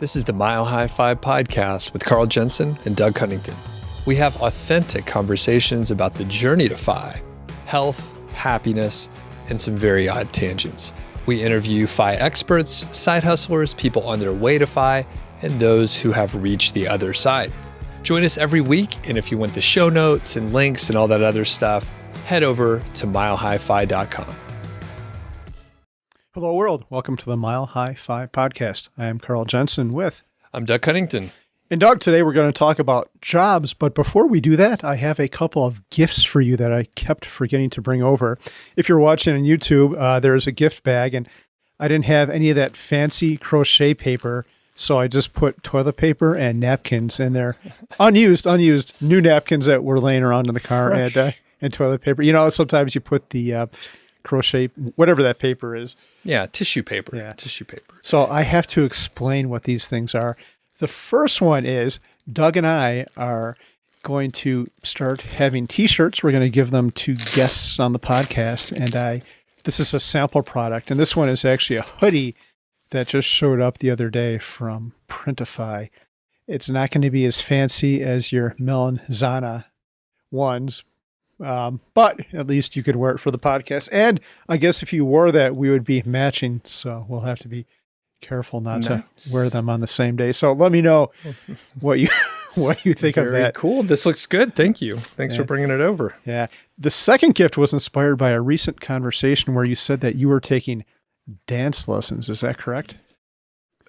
This is the MHFi podcast with Carl Jensen and Doug Cunnington. We have authentic conversations about the journey to Fi, health, happiness, and some very odd tangents. We interview Fi experts, side hustlers, people on their way to Fi, and those who have reached the other side. Join us every week, and if you want the show notes and links and all that other stuff, head over to MileHighFi.com. Hello, world. Welcome to the MileHighFi podcast. I am Carl Jensen with... I'm Doug Cunnington. And Doug, today we're going to talk about jobs, but before we do that, I have a couple of gifts for you that I kept forgetting to bring over. If you're watching on YouTube, there's a gift bag, and I didn't have any of that fancy crochet paper, so I just put toilet paper and napkins in there. Unused, new napkins that were laying around in the car and toilet paper. You know, sometimes you put the crochet, whatever that paper is. Yeah, tissue paper. Yeah. Tissue paper. So I have to explain what these things are. The first one is Doug and I are going to start having t-shirts. We're going to give them to guests on the podcast. And this is a sample product. And this one is actually a hoodie that just showed up the other day from Printify. It's not going to be as fancy as your Melanzana ones, but at least you could wear it for the podcast. And I guess if you wore that, we would be matching. So we'll have to be careful not to wear them on the same day. So let me know what you think of that. Very cool. This looks good. Thank you. Thanks for bringing it over. Yeah. The second gift was inspired by a recent conversation where you said that you were taking dance lessons. Is that correct?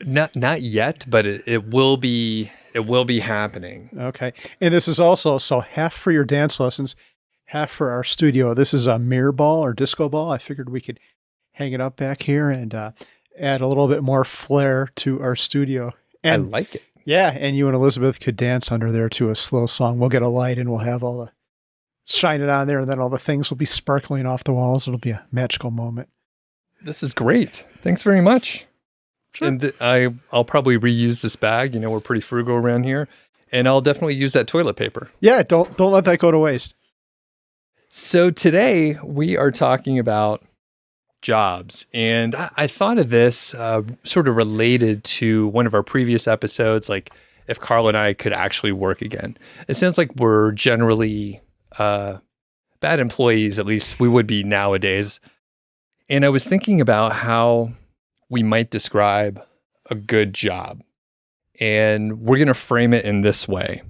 Not yet, but it will be happening. Okay. And this is also half for your dance lessons, half for our studio. This is a mirror ball or disco ball. I figured we could hang it up back here and add a little bit more flair to our studio. And I like it. Yeah, and you and Elizabeth could dance under there to a slow song. We'll get a light and we'll have all the shine it on there, and then all the things will be sparkling off the walls. It'll be a magical moment. This is great. Thanks very much. Sure. And I'll probably reuse this bag. You know, we're pretty frugal around here. And I'll definitely use that toilet paper. Yeah, don't let that go to waste. So today we are talking about jobs. And I thought of this sort of related to one of our previous episodes, like if Carl and I could actually work again. It sounds like we're generally bad employees, at least we would be nowadays. And I was thinking about how we might describe a good job. And we're going to frame it in this way.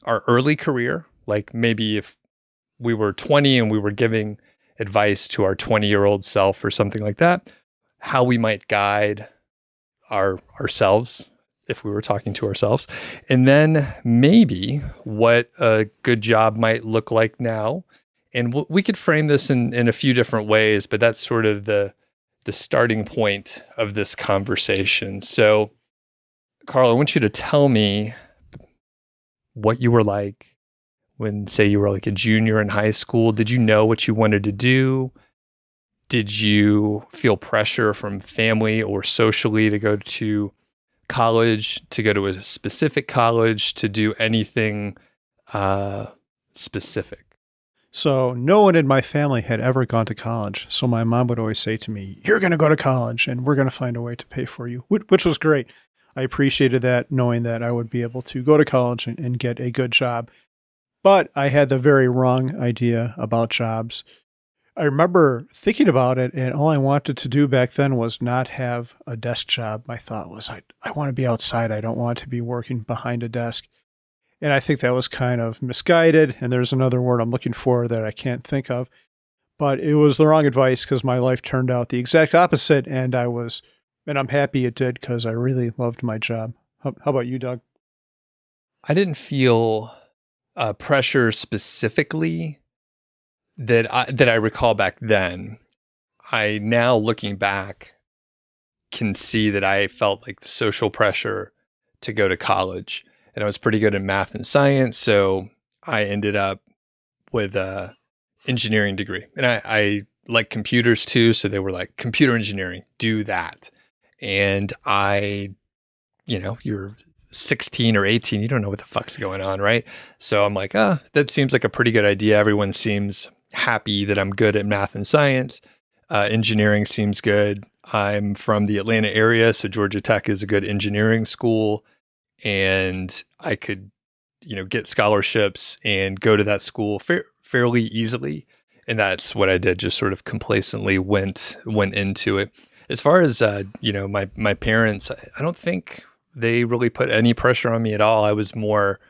Our early career, like maybe if we were 20 and we were giving advice to our 20-year-old self or something like that, how we might guide ourselves if we were talking to ourselves. And then maybe what a good job might look like now. And we could frame this in a few different ways, but that's sort of the starting point of this conversation. So, Carl, I want you to tell me what you were like when, say, you were like a junior in high school. Did you know what you wanted to do? Did you feel pressure from family or socially to go to college, to go to a specific college, to do anything specific? So no one in my family had ever gone to college. So my mom would always say to me, "You're going to go to college and we're going to find a way to pay for you," which was great. I appreciated that, knowing that I would be able to go to college and get a good job. But I had the very wrong idea about jobs. I remember thinking about it, and all I wanted to do back then was not have a desk job. My thought was, I want to be outside. I don't want to be working behind a desk. And I think that was kind of misguided. And there's another word I'm looking for that I can't think of. But it was the wrong advice because my life turned out the exact opposite. And I'm happy it did because I really loved my job. How about you, Doug? I didn't feel pressure specifically that I recall back then. I now, looking back, can see that I felt like social pressure to go to college. And I was pretty good in math and science, so I ended up with a engineering degree. And I like computers too, so they were like, computer engineering, do that. And you're 16 or 18, you don't know what the fuck's going on, right? So I'm like, that seems like a pretty good idea. Everyone seems happy that I'm good at math and science. Engineering seems good. I'm from the Atlanta area, so Georgia Tech is a good engineering school, and I could, get scholarships and go to that school fairly easily. And that's what I did, just sort of complacently went into it. As far as my parents, I don't think they really put any pressure on me at all. I was more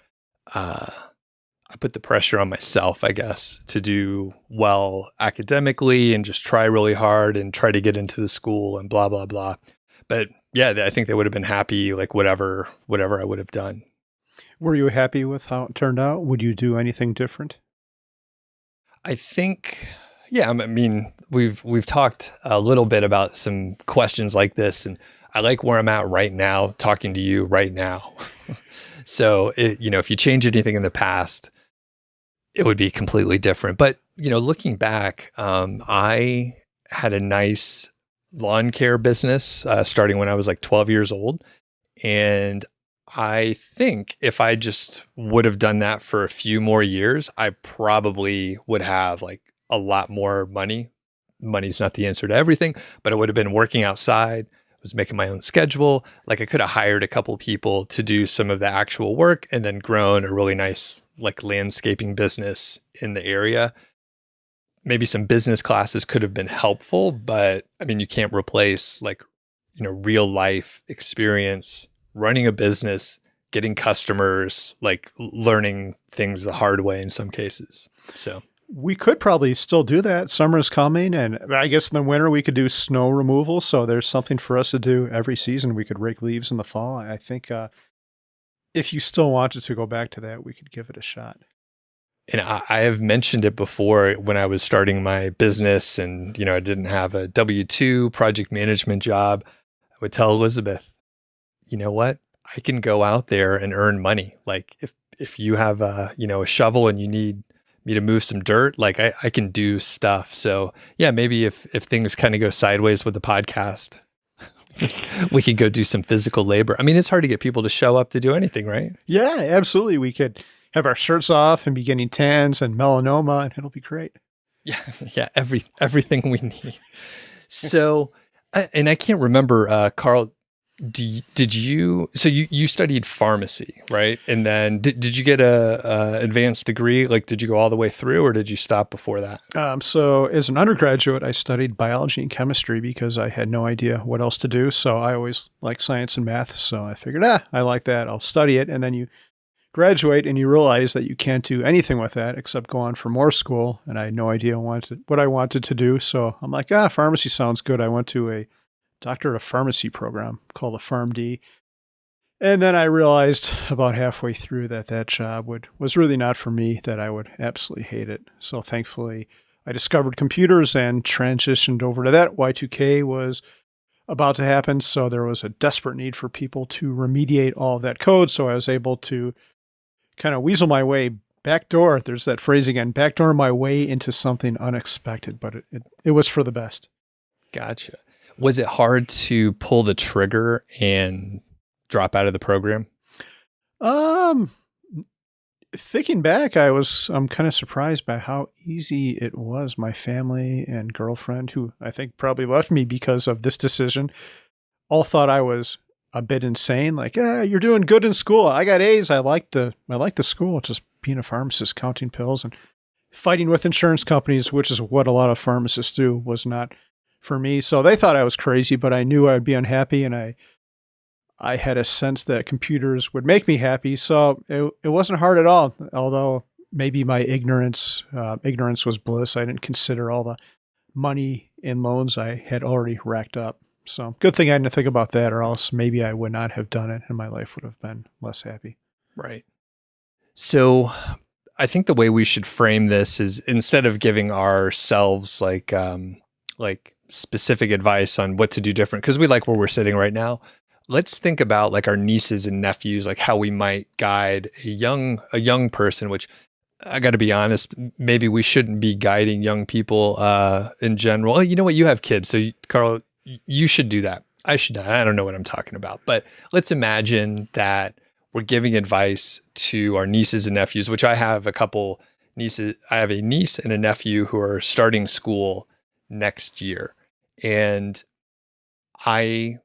I put the pressure on myself, I guess, to do well academically and just try really hard and try to get into the school and blah blah blah. But yeah, I think they would have been happy, like whatever I would have done. Were you happy with how it turned out? Would you do anything different? I think, yeah. I mean, we've talked a little bit about some questions like this, and I like where I'm at right now, talking to you right now. So, if you change anything in the past, it would be completely different. But looking back, I had a nice lawn care business starting when I was like 12 years old, and I think if I just would have done that for a few more years, I probably would have like a lot more money. Money's not the answer to everything, but I would have been working outside, was making my own schedule. Like I could have hired a couple people to do some of the actual work and then grown a really nice like landscaping business in the area. Maybe some business classes could have been helpful, but I mean, you can't replace like, real life experience running a business, getting customers, like learning things the hard way in some cases. So we could probably still do that. Summer's coming, and I guess in the winter we could do snow removal. So there's something for us to do every season. We could rake leaves in the fall. I think if you still wanted to go back to that, we could give it a shot. And I have mentioned it before when I was starting my business and, I didn't have a W-2 project management job. I would tell Elizabeth, you know what? I can go out there and earn money. Like if you have a shovel and you need me to move some dirt, like I can do stuff. So yeah, maybe if things kind of go sideways with the podcast, we could go do some physical labor. I mean, it's hard to get people to show up to do anything, right? Yeah, absolutely. We could have our shirts off and be getting tans and melanoma, and it'll be great. Yeah, everything we need. So, and I can't remember, Carl, did you, so you studied pharmacy, right? And then did you get a advanced degree? Like, did you go all the way through or did you stop before that? So as an undergraduate, I studied biology and chemistry because I had no idea what else to do. So I always liked science and math. So I figured, I like that. I'll study it. And then you graduate and you realize that you can't do anything with that except go on for more school. And I had no idea what I wanted to do. So I'm like, pharmacy sounds good. I went to a doctorate of pharmacy program called a PharmD. And then I realized about halfway through that job was really not for me, that I would absolutely hate it. So thankfully, I discovered computers and transitioned over to that. Y2K was about to happen, so there was a desperate need for people to remediate all of that code. So I was able to kind of weasel my way backdoor. There's that phrase again, backdoor my way into something unexpected, but it was for the best. Gotcha. Was it hard to pull the trigger and drop out of the program? Thinking back, I'm kind of surprised by how easy it was. My family and girlfriend, who I think probably left me because of this decision, all thought I was a bit insane. Like, you're doing good in school. I got A's. I like the school. Just being a pharmacist, counting pills and fighting with insurance companies, which is what a lot of pharmacists do, was not for me. So they thought I was crazy, but I knew I'd be unhappy, and I had a sense that computers would make me happy. So it wasn't hard at all, although maybe my ignorance was bliss. I didn't consider all the money in loans I had already racked up. So good thing I didn't think about that, or else maybe I would not have done it and my life would have been less happy. Right. So I think the way we should frame this is, instead of giving ourselves like specific advice on what to do different, because we like where we're sitting right now, let's think about like our nieces and nephews, like how we might guide a young person, which I got to be honest, maybe we shouldn't be guiding young people in general. You know what? You have kids. So Carl, you should do that. I should not. I don't know what I'm talking about, but let's imagine that we're giving advice to our nieces and nephews, which I have a couple nieces. I have a niece and a nephew who are starting school next year. And I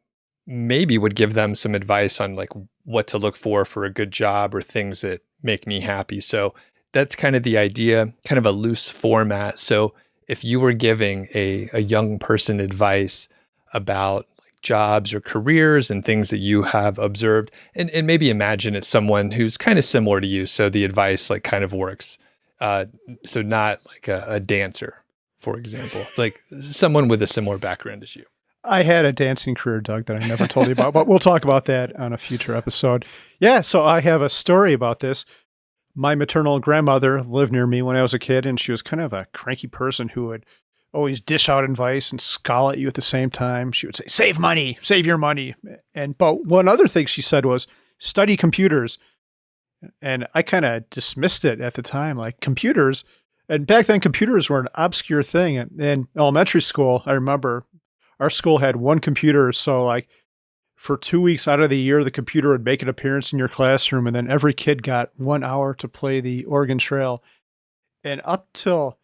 maybe would give them some advice on like what to look for a good job or things that make me happy. So that's kind of the idea, kind of a loose format. So if you were giving a young person advice about like jobs or careers and things that you have observed, and maybe imagine it's someone who's kind of similar to you. So the advice like kind of works. Uh, so not like a dancer, for example, like someone with a similar background as you. I had a dancing career, Doug, that I never told you about, but we'll talk about that on a future episode. Yeah, so I have a story about this. My maternal grandmother lived near me when I was a kid, and she was kind of a cranky person who would always dish out advice and scowl at you at the same time. She would say, save money, save your money. But one other thing she said was, study computers. And I kind of dismissed it at the time, like computers. And back then, computers were an obscure thing. In elementary school, I remember our school had one computer. So like for 2 weeks out of the year, the computer would make an appearance in your classroom. And then every kid got 1 hour to play the Oregon Trail. And up till,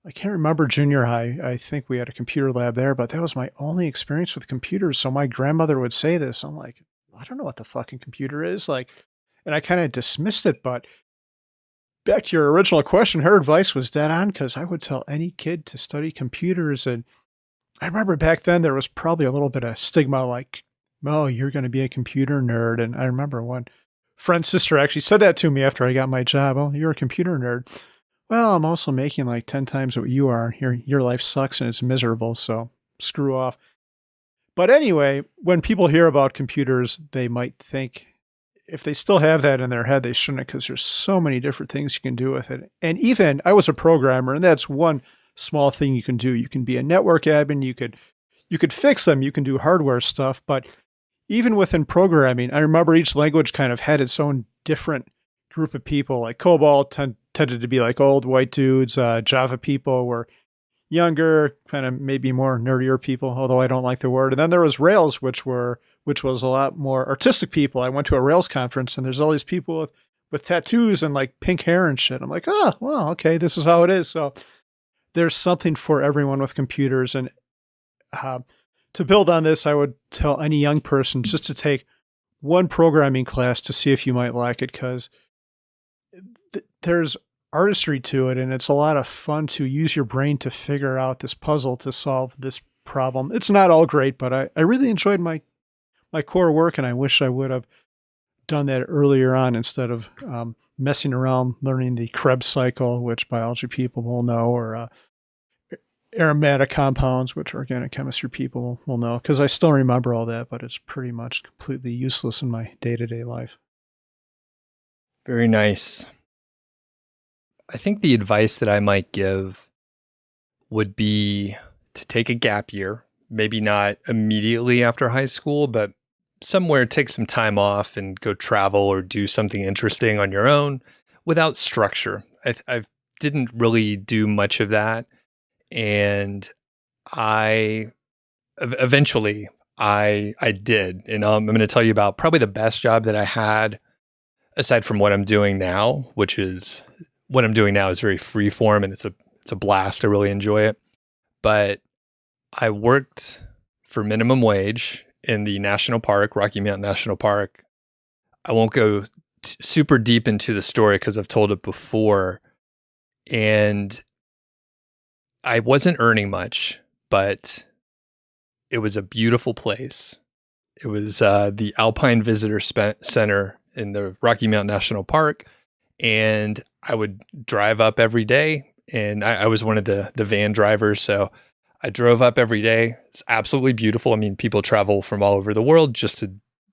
I can't remember junior high, I think we had a computer lab there, but that was my only experience with computers. So my grandmother would say this. I'm like, I don't know what the fucking computer is. Like, and I kind of dismissed it. But back to your original question, her advice was dead on, because I would tell any kid to study computers. And I remember back then there was probably a little bit of stigma like, oh, you're going to be a computer nerd. And I remember one friend's sister actually said that to me after I got my job. Oh, you're a computer nerd. Well, I'm also making like 10 times what you are. Your life sucks and it's miserable. So screw off. But anyway, when people hear about computers, they might think if they still have that in their head, they shouldn't, because there's so many different things you can do with it. And even I was a programmer, and that's one small thing you can do. You can be a network admin. You could fix them. You can do hardware stuff. But even within programming, I remember each language kind of had its own different group of people. Like COBOL tended to be like old white dudes. Java people were younger, kind of maybe more nerdier people, although I don't like the word. And then there was Rails, which was a lot more artistic people. I went to a Rails conference, and there's all these people with tattoos and like pink hair and shit. I'm like, oh, well, okay, this is how it is. So there's something for everyone with computers. And to build on this, I would tell any young person just to take one programming class to see if you might like it, because there's artistry to it, and it's a lot of fun to use your brain to figure out this puzzle to solve this problem. It's not all great, but I really enjoyed my core work, and I wish I would have done that earlier on instead of messing around learning the Krebs cycle, which biology people will know, or aromatic compounds, which organic chemistry people will know, because I still remember all that, but it's pretty much completely useless in my day-to-day life. Very nice. I think the advice that I might give would be to take a gap year, maybe not immediately after high school, but somewhere take some time off and go travel or do something interesting on your own without structure. I didn't really do much of that. And I eventually I did. And I'm going to tell you about probably the best job that I had aside from what I'm doing now, which is what I'm doing now is very free form, and it's a blast. I really enjoy it. But I worked for minimum wage in the national park, Rocky Mountain National Park. I won't go super deep into the story because I've told it before. And I wasn't earning much, but it was a beautiful place. It was the Alpine Visitor Center in the Rocky Mountain National Park. And I would drive up every day, and I was one of the van drivers. So I drove up every day. It's absolutely beautiful. I mean, people travel from all over the world just to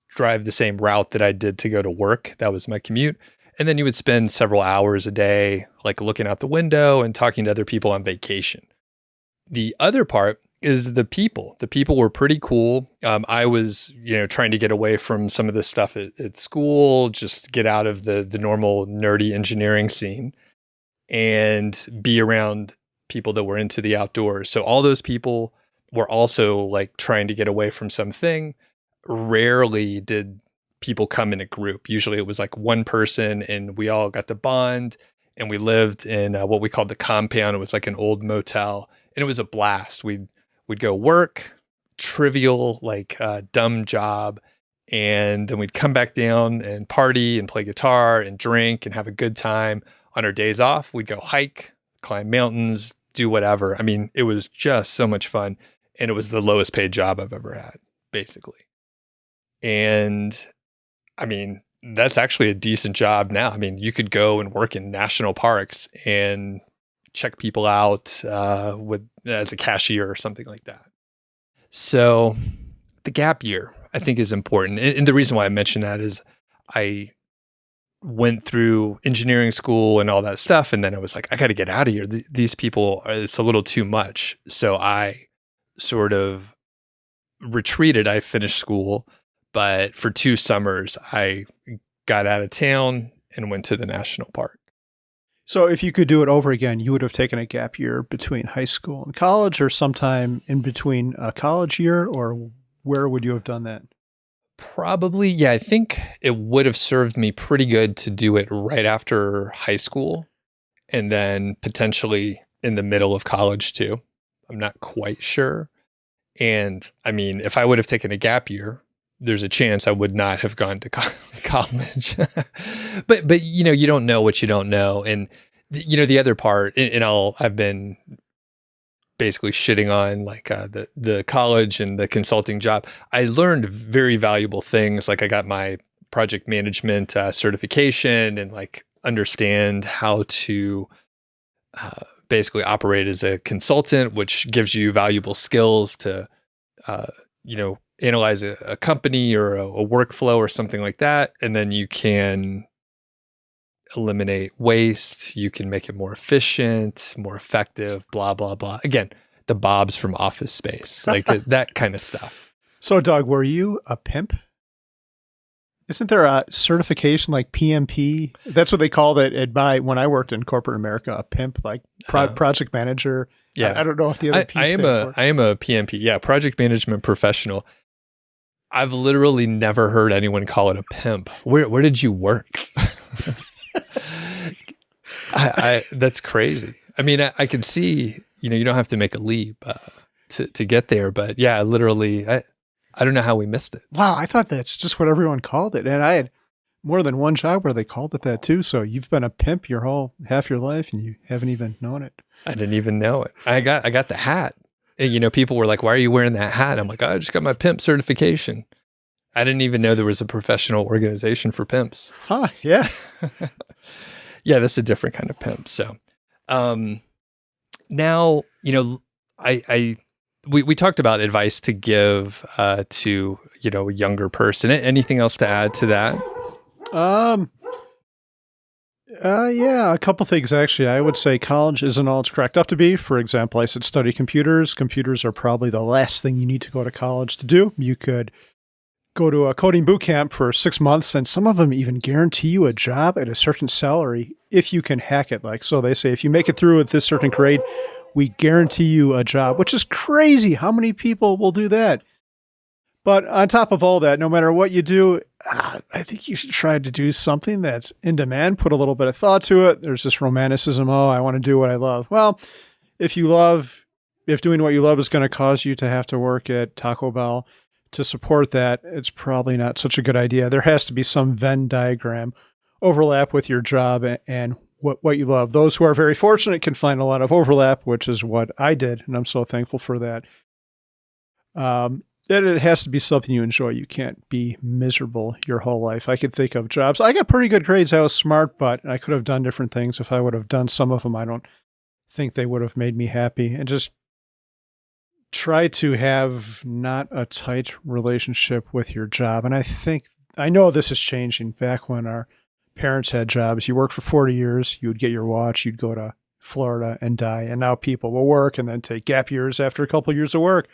drive the same route that I did to go to work. That was my commute. And then you would spend several hours a day, like looking out the window and talking to other people on vacation. The other part is the people. The people were pretty cool. I was, trying to get away from some of this stuff at school, just get out of the normal nerdy engineering scene and be around people that were into the outdoors. So all those people were also like trying to get away from something. Rarely did people come in a group. Usually it was like one person, and we all got to bond, and we lived in what we called the compound. It was like an old motel, and it was a blast. We'd go work, trivial, like dumb job. And then we'd come back down and party and play guitar and drink and have a good time. On our days off, we'd go hike, climb mountains, do whatever. I mean, it was just so much fun. And it was the lowest paid job I've ever had, basically. And I mean, that's actually a decent job now. I mean, you could go and work in national parks and check people out as a cashier or something like that. So the gap year, I think, is important. And the reason why I mention that is I went through engineering school and all that stuff. And then I was like, I got to get out of here. These people, it's a little too much. So I sort of retreated. I finished school, but for 2 summers, I got out of town and went to the national park. So if you could do it over again, you would have taken a gap year between high school and college, or sometime in between a college year, or where would you have done that? Probably, yeah. I think it would have served me pretty good to do it right after high school and then potentially in the middle of college too. I'm not quite sure. And I mean, if I would have taken a gap year, there's a chance I would not have gone to college. but you don't know what you don't know. And the other part, and I've been basically shitting on like the college and the consulting job. I learned very valuable things. Like I got my project management certification and like understand how to basically operate as a consultant, which gives you valuable skills to, analyze a company or a workflow or something like that. And then you can eliminate waste. You can make it more efficient, more effective, blah, blah, blah. Again, the Bobs from Office Space, like that kind of stuff. So, Doug, were you a pimp? Isn't there a certification like PMP? That's what they called it when I worked in corporate America, a pimp, like project manager. Yeah. I don't know what the other P stand for. I am a PMP. Yeah. Project management professional. I've literally never heard anyone call it a pimp. Where did you work? That's crazy. I mean, I can see, you don't have to make a leap to get there, but yeah, literally, I don't know how we missed it. Wow, I thought that's just what everyone called it, and I had more than one job where they called it that too. So you've been a pimp half your life, and you haven't even known it. I didn't even know it. I got the hat. And, people were like, "Why are you wearing that hat?" I'm like, "I just got my pimp certification." I didn't even know there was a professional organization for pimps. Huh? Yeah. Yeah, that's a different kind of pimp. So, now, we talked about advice to give to, a younger person. Anything else to add to that? Yeah, a couple things actually. I would say college isn't all it's cracked up to be. For example, I said study computers. Computers are probably the last thing you need to go to college to do. You could go to a coding boot camp for 6 months, and some of them even guarantee you a job at a certain salary if you can hack it. Like, so they say, if you make it through at this certain grade, we guarantee you a job, which is crazy. How many people will do that? But on top of all that, no matter what you do, I think you should try to do something that's in demand, put a little bit of thought to it. There's this romanticism. Oh, I want to do what I love. Well, if doing what you love is going to cause you to have to work at Taco Bell to support that, it's probably not such a good idea. There has to be some Venn diagram overlap with your job and what you love. Those who are very fortunate can find a lot of overlap, which is what I did, and I'm so thankful for that. It has to be something you enjoy. You can't be miserable your whole life. I could think of jobs. I got pretty good grades. I was smart, but I could have done different things. If I would have done some of them, I don't think they would have made me happy. And just try to have not a tight relationship with your job. And I know this is changing. Back when our parents had jobs, you worked for 40 years, you would get your watch, you'd go to Florida and die. And now people will work and then take gap years after a couple of years of work,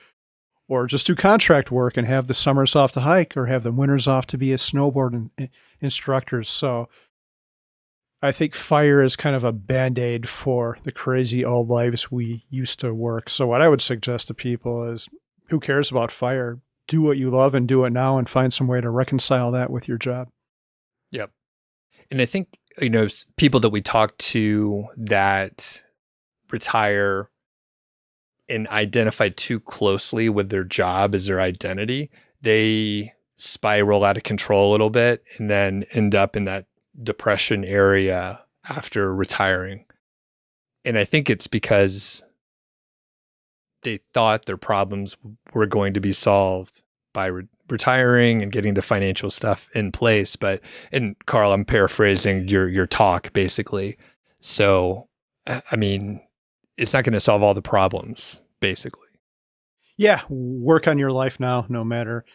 or just do contract work and have the summers off to hike, or have the winters off to be a snowboard instructors. So I think FIRE is kind of a Band-Aid for the crazy old lives we used to work. So what I would suggest to people is, who cares about FIRE? Do what you love and do it now, and find some way to reconcile that with your job. Yep. And I think, people that we talk to that retire and identify too closely with their job as their identity, they spiral out of control a little bit and then end up in that depression area after retiring. And I think it's because they thought their problems were going to be solved by retiring and getting the financial stuff in place. But, and Carl, I'm paraphrasing your talk basically. So, I mean, it's not going to solve all the problems, basically. Yeah, work on your life now, no matter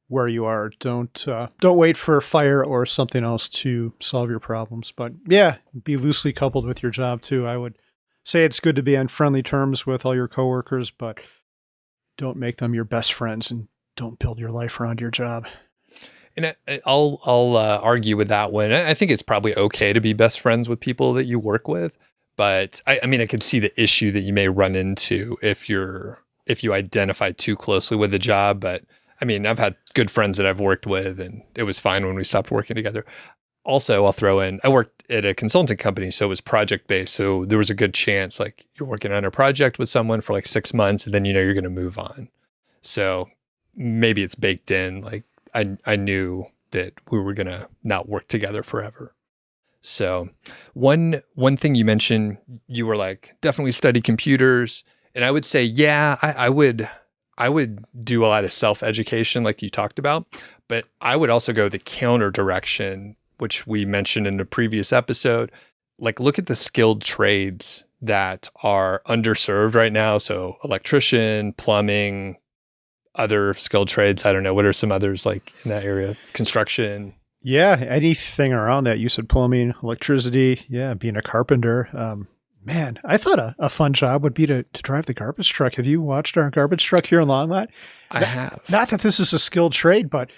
where you are. Don't wait for fire or something else to solve your problems. But yeah, be loosely coupled with your job too. I would say it's good to be on friendly terms with all your coworkers, but don't make them your best friends and don't build your life around your job. And I'll argue with that one. I think it's probably okay to be best friends with people that you work with, but I mean, I could see the issue that you may run into if you identify too closely with the job. But I mean, I've had good friends that I've worked with, and it was fine when we stopped working together. Also, I'll throw in, I worked at a consulting company, so it was project based. So there was a good chance, like you're working on a project with someone for like 6 months, and then you're going to move on. So maybe it's baked in. Like I knew that we were going to not work together forever. So one thing you mentioned, you were like, definitely study computers. And I would say, yeah, I would do a lot of self-education like you talked about, but I would also go the counter direction, which we mentioned in the previous episode. Like, look at the skilled trades that are underserved right now. So electrician, plumbing, other skilled trades. I don't know. What are some others like in that area? Construction. Yeah, anything around that. You said plumbing, electricity. Yeah, being a carpenter. Man, I thought a fun job would be to drive the garbage truck. Have you watched our garbage truck here in Longmont? I have. Not that this is a skilled trade, but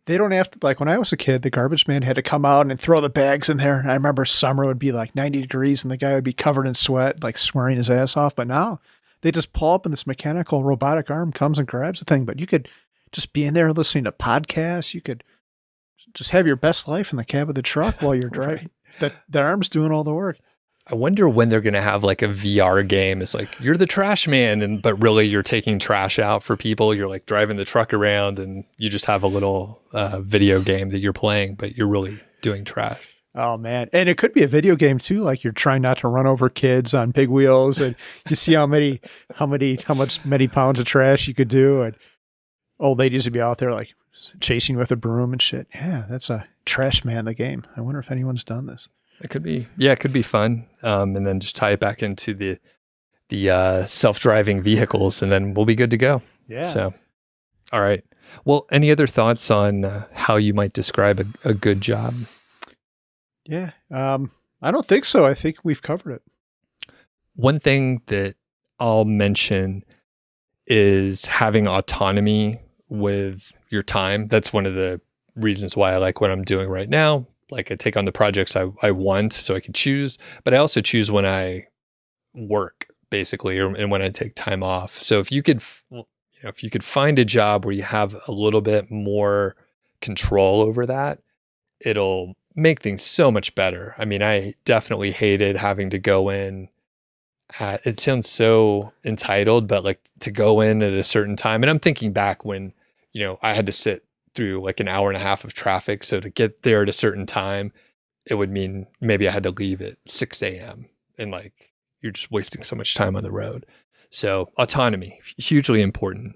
they don't have to, like when I was a kid, the garbage man had to come out and throw the bags in there. And I remember summer would be like 90 degrees and the guy would be covered in sweat, like swearing his ass off. But now they just pull up and this mechanical robotic arm comes and grabs the thing. But you could just be in there listening to podcasts. You could just have your best life in the cab of the truck while you're driving. Right. The arm's doing all the work. I wonder when they're going to have like a VR game. It's like, you're the trash man, but really you're taking trash out for people. You're like driving the truck around and you just have a little video game that you're playing, but you're really doing trash. Oh man. And it could be a video game too. Like you're trying not to run over kids on big wheels and you see how many pounds of trash you could do. And old ladies would be out there like chasing with a broom and shit. Yeah. That's a trash man, the game. I wonder if anyone's done this. It could be, yeah, it could be fun. And then just tie it back into the self-driving vehicles and then we'll be good to go. Yeah. So, all right. Well, any other thoughts on how you might describe a good job? Yeah. I don't think so. I think we've covered it. One thing that I'll mention is having autonomy with your time. That's one of the reasons why I like what I'm doing right now. Like I take on the projects I want so I can choose, but I also choose when I work basically, and when I take time off. So if you could find a job where you have a little bit more control over that, it'll make things so much better. I mean, I definitely hated having to go in at, it sounds so entitled, but like to go in at a certain time. And I'm thinking back when, I had to sit through like an hour and a half of traffic. So to get there at a certain time, it would mean maybe I had to leave at 6 a.m. and like, you're just wasting so much time on the road. So autonomy, hugely important.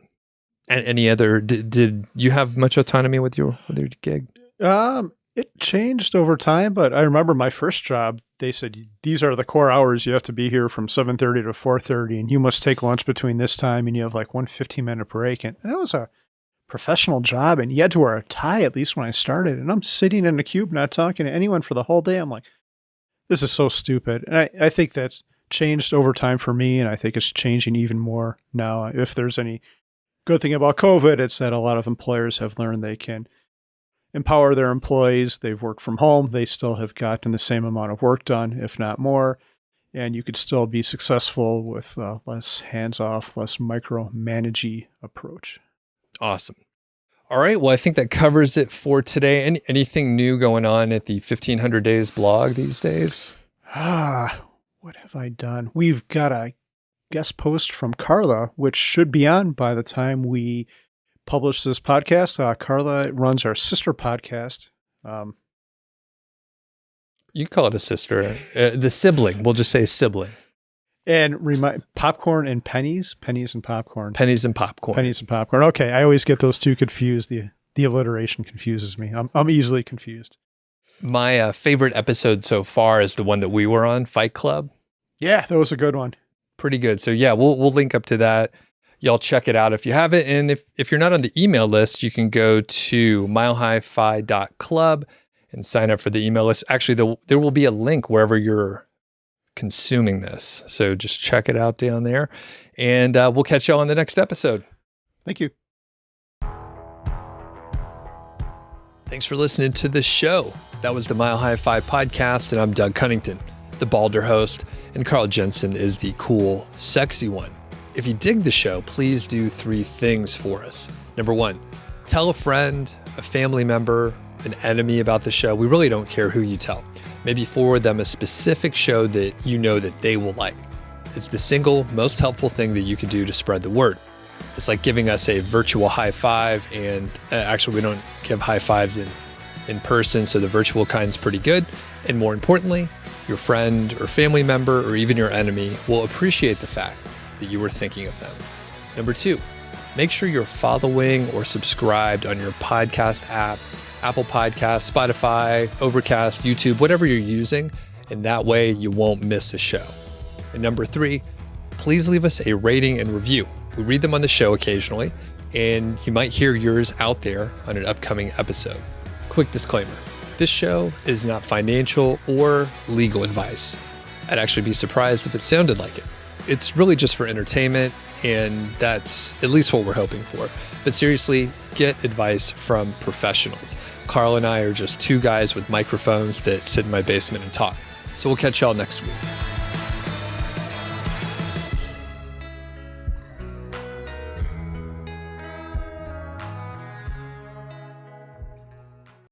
And any other, did you have much autonomy with your gig? It changed over time, but I remember my first job, they said, these are the core hours. You have to be here from 7:30 to 4:30 and you must take lunch between this time and you have like 1 15-minute break. And that was a professional job and you had to wear a tie at least when I started. And I'm sitting in a cube not talking to anyone for the whole day. I'm like, this is so stupid. And I think that's changed over time for me. And I think it's changing even more now. If there's any good thing about COVID, it's that a lot of employers have learned they can empower their employees. They've worked from home. They still have gotten the same amount of work done, if not more. And you could still be successful with less hands-off, less micromanagey approach. Awesome. All right. Well, I think that covers it for today. Anything new going on at the 1500 Days blog these days? What have I done? We've got a guest post from Carla, which should be on by the time we publish this podcast. Carla runs our sister podcast. You call it a sister. The sibling. We'll just say sibling. And popcorn and pennies and popcorn. Pennies and popcorn. Pennies and popcorn. Okay, I always get those two confused. The alliteration confuses me. I'm easily confused. My favorite episode so far is the one that we were on, Fight Club. Yeah, that was a good one. Pretty good. So yeah, we'll link up to that. Y'all check it out if you haven't. And if you're not on the email list, you can go to MHFi.club and sign up for the email list. Actually, there will be a link wherever you're consuming this. So just check it out down there. And we'll catch y'all on the next episode. Thank you. Thanks for listening to the show. That was the MHFi podcast, and I'm Doug Cunnington, the balder host, and Carl Jensen is the cool, sexy one. If you dig the show, please do 3 things for us. Number 1, tell a friend, a family member, an enemy about the show. We really don't care who you tell. Maybe forward them a specific show that you know that they will like. It's the single most helpful thing that you can do to spread the word. It's like giving us a virtual high five, and actually we don't give high fives in person, so the virtual kind's pretty good. And more importantly, your friend or family member or even your enemy will appreciate the fact that you were thinking of them. Number 2, make sure you're following or subscribed on your podcast app, Apple Podcasts, Spotify, Overcast, YouTube, whatever you're using, and that way you won't miss a show. And number 3, please leave us a rating and review. We read them on the show occasionally, and you might hear yours out there on an upcoming episode. Quick disclaimer, this show is not financial or legal advice. I'd actually be surprised if it sounded like it. It's really just for entertainment, and that's at least what we're hoping for. But seriously, get advice from professionals. Carl and I are just 2 guys with microphones that sit in my basement and talk. So we'll catch y'all next week.